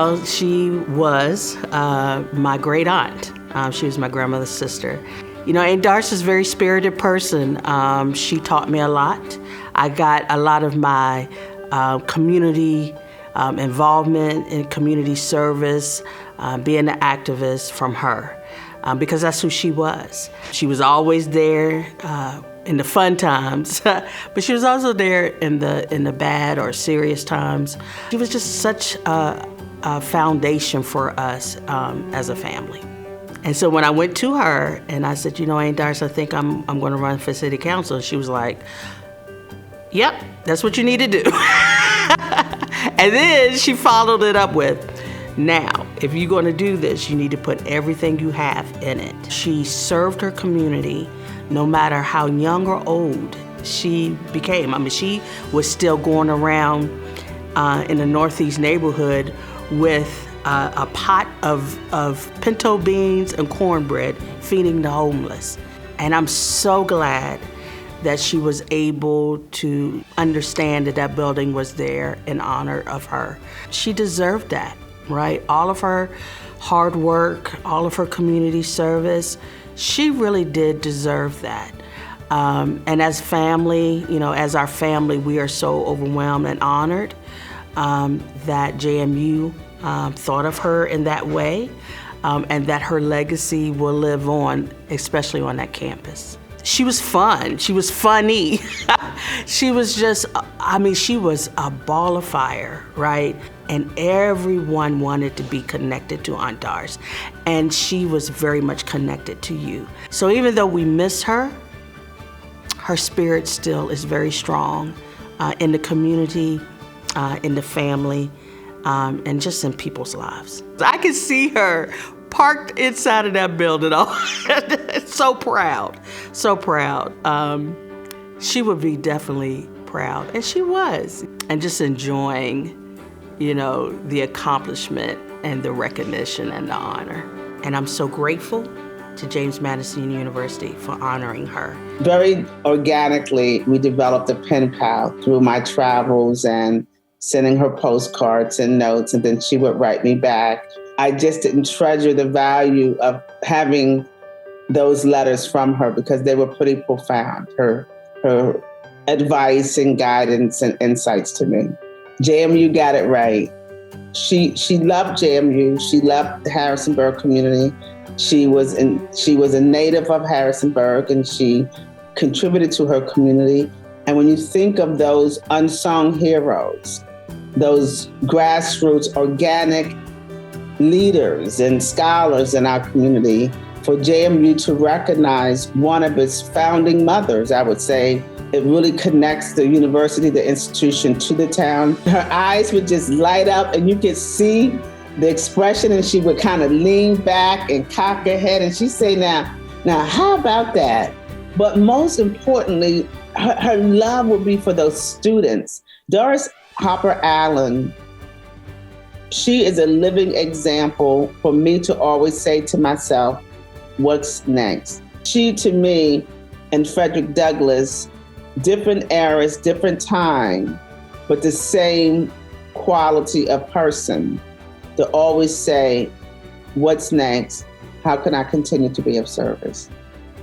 Well, she was my great aunt. She was my grandmother's sister. You know, Aunt Darcus is a very spirited person. She taught me a lot. I got a lot of my community involvement in community service, being an activist from her, because that's who she was. She was always there in the fun times, but she was also there in the bad or serious times. She was just such a foundation for us as a family. And so when I went to her and I said, you know, Aunt Darcus, I think I'm going to run for city council, and she was like, yep, that's what you need to do. And then she followed it up with, now, if you're going to do this, you need to put everything you have in it. She served her community no matter how young or old she became. I mean, she was still going around in the Northeast neighborhood with a pot of pinto beans and cornbread, feeding the homeless. And I'm so glad that she was able to understand that that building was there in honor of her. She deserved that, right? All of her hard work, all of her community service, she really did deserve that. And as family, you know, as our family, we are so overwhelmed and honored that JMU thought of her in that way, and that her legacy will live on, especially on that campus. She was fun. She was funny. She was just, I mean, she was a ball of fire, right? And everyone wanted to be connected to Aunt Darcus, and she was very much connected to you. So even though we miss her, her spirit still is very strong in the community, in the family, and just in people's lives. I can see her parked inside of that building. So proud, so proud. She would be definitely proud, and she was. And just enjoying, you know, the accomplishment and the recognition and the honor. And I'm so grateful to James Madison University for honoring her. Very organically, we developed a pen pal through my travels and sending her postcards and notes, and then she would write me back. I just didn't treasure the value of having those letters from her because they were pretty profound, her advice and guidance and insights to me. JMU got it right. She loved JMU. She loved the Harrisonburg community. She was a native of Harrisonburg, and she contributed to her community. And when you think of those unsung heroes, those grassroots organic leaders and scholars in our community, for JMU to recognize one of its founding mothers, I would say, it really connects the university, the institution, to the town. Her eyes would just light up and you could see the expression, and she would kind of lean back and cock her head and she'd say, now how about that? But most importantly, her love would be for those students. Doris Harper Allen, she is a living example for me to always say to myself, what's next? She, to me, and Frederick Douglass, different eras, different time, but the same quality of person, to always say, what's next? How can I continue to be of service?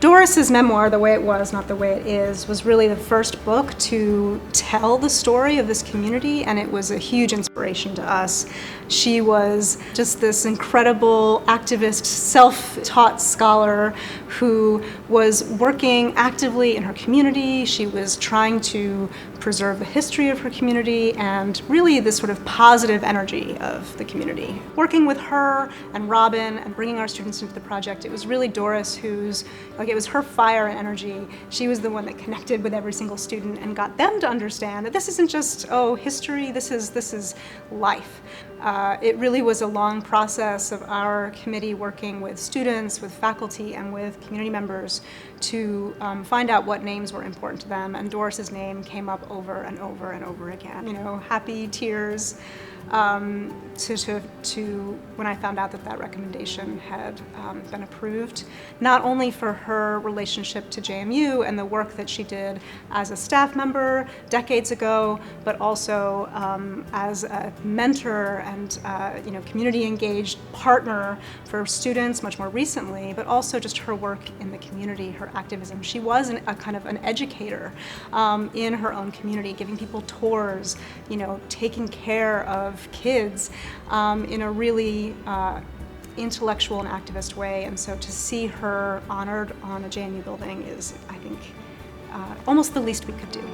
Doris's memoir, The Way It Was, Not the Way It Is, was really the first book to tell the story of this community, and it was a huge inspiration to us. She was just this incredible activist, self-taught scholar who was working actively in her community. She was trying to preserve the history of her community and really this sort of positive energy of the community. Working with her and Robin and bringing our students into the project, it was really Doris it was her fire and energy. She was the one that connected with every single student and got them to understand that this isn't just, history, this is life. It really was a long process of our committee working with students, with faculty, and with community members to find out what names were important to them, and Doris's name came up over and over and over again. You know, happy tears to when I found out that that recommendation had been approved, not only for her relationship to JMU and the work that she did as a staff member decades ago, but also as a mentor and you know, community engaged partner for students much more recently, but also just her work in the community, her activism. She was a kind of an educator in her own community, giving people tours, you know, taking care of kids in a really intellectual and activist way. And so to see her honored on a JMU building is, I think, almost the least we could do.